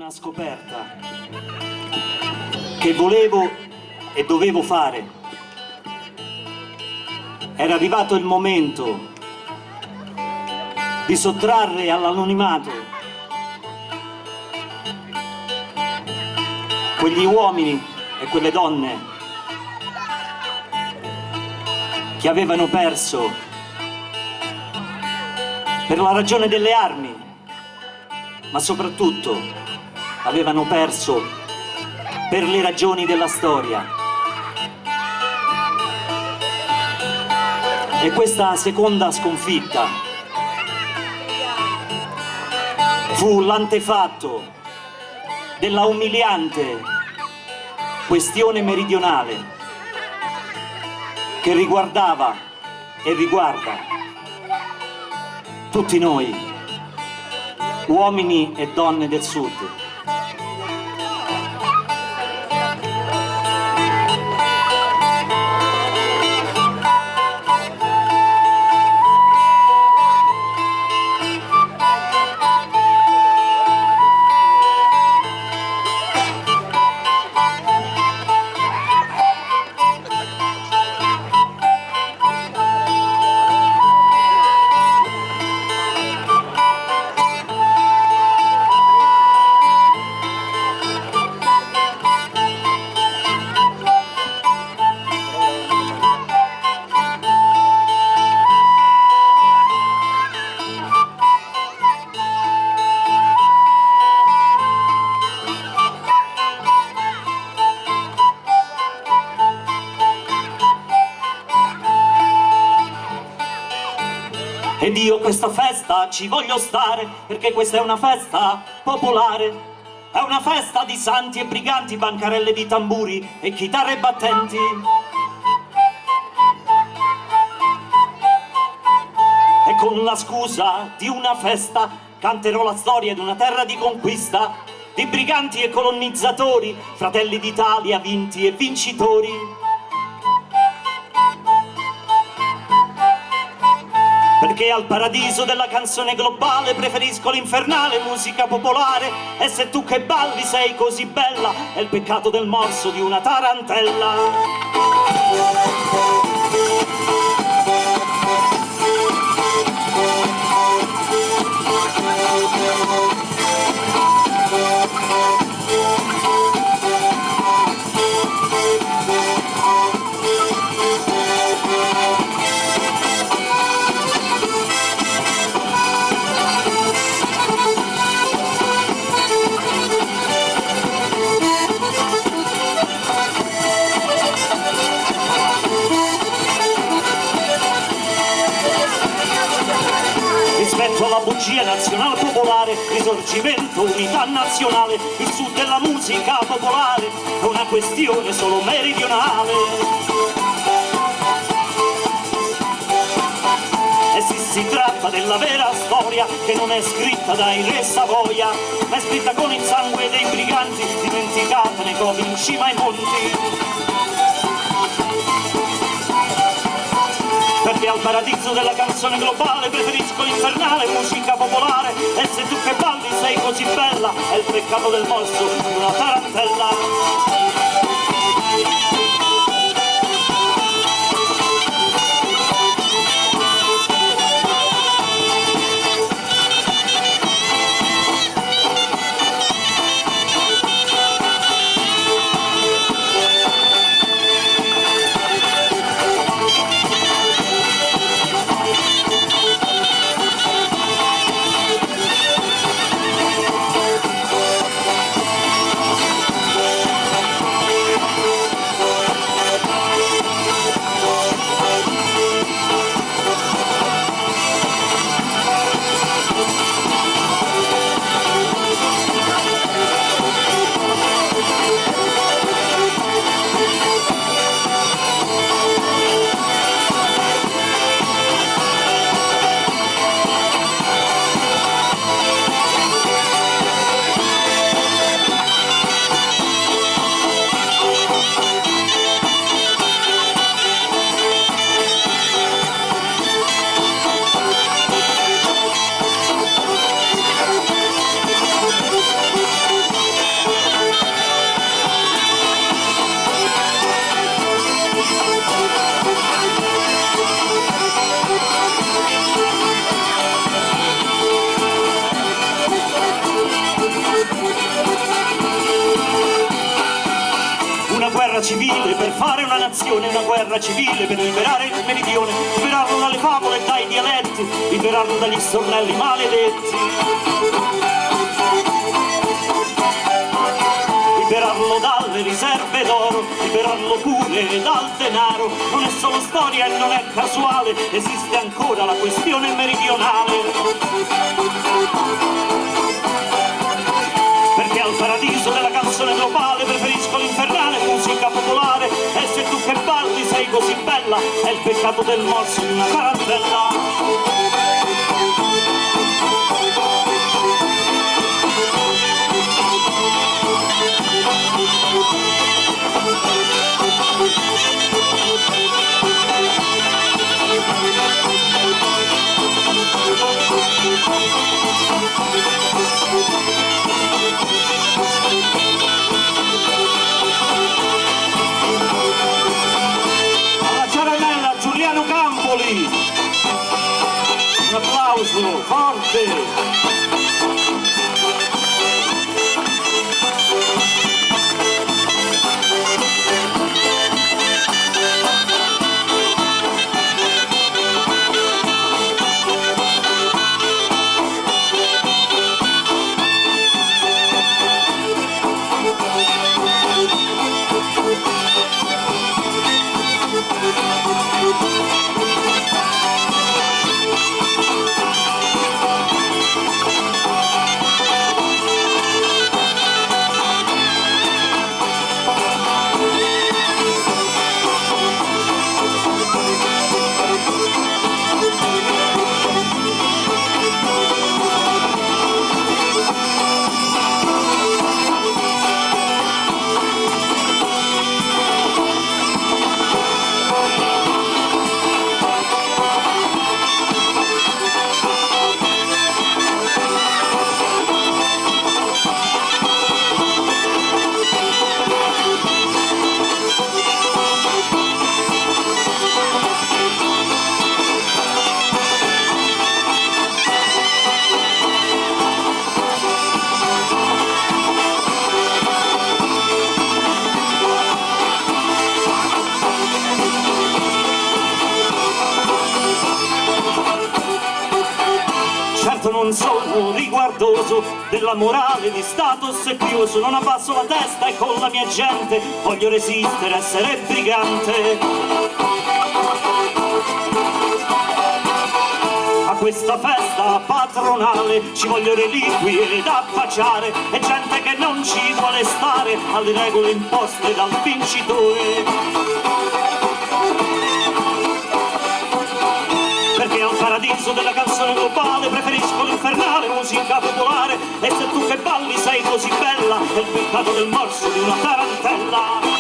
una scoperta che volevo e dovevo fare. Era arrivato il momento di sottrarre all'anonimato quegli uomini e quelle donne che avevano perso per la ragione delle armi, ma soprattutto avevano perso per le ragioni della storia. E questa seconda sconfitta fu l'antefatto della umiliante questione meridionale che riguardava e riguarda tutti noi, uomini e donne del Sud. Ed io questa festa ci voglio stare, perché questa è una festa popolare. È una festa di santi e briganti, bancarelle di tamburi e chitarre battenti. E con la scusa di una festa canterò la storia di una terra di conquista, di briganti e colonizzatori, fratelli d'Italia vinti e vincitori. Perché al paradiso della canzone globale preferisco l'infernale musica popolare. E se tu che balli sei così bella, è il peccato del morso di una tarantella. La bugia nazionale popolare, risorgimento, unità nazionale, il sud della musica popolare è una questione solo meridionale. E sì, si tratta della vera storia che non è scritta dai re Savoia, ma è scritta con il sangue dei briganti, dimenticata nei covi in cima ai monti. Perché al paradiso della canzone globale preferisco l'infernale musica popolare. E se tu che balli sei così bella, è il peccato del morso di una tarantella. guerra civile per fare una nazione, una guerra civile per liberare il meridione, liberarlo dalle favole e dai dialetti, liberarlo dagli stornelli maledetti, liberarlo dalle riserve d'oro, liberarlo pure dal denaro. Non è solo storia e non è casuale, esiste ancora la questione meridionale. Perché al paradiso della canzone globale preferisco l'infernale musica popolare, e se tu che balli sei così bella è il peccato del morso di una tarantella. Un applauso forte! Non sono riguardoso della morale di stato ossequioso, non abbasso la testa e con la mia gente voglio resistere, essere brigante. A questa festa patronale ci voglio reliquie da baciare e gente che non ci vuole stare alle regole imposte dal vincitore. Perché al paradiso della canzone globale preferisco l'infernale musica popolare, e se tu che balli sei così bella è il peccato del morso di una tarantella.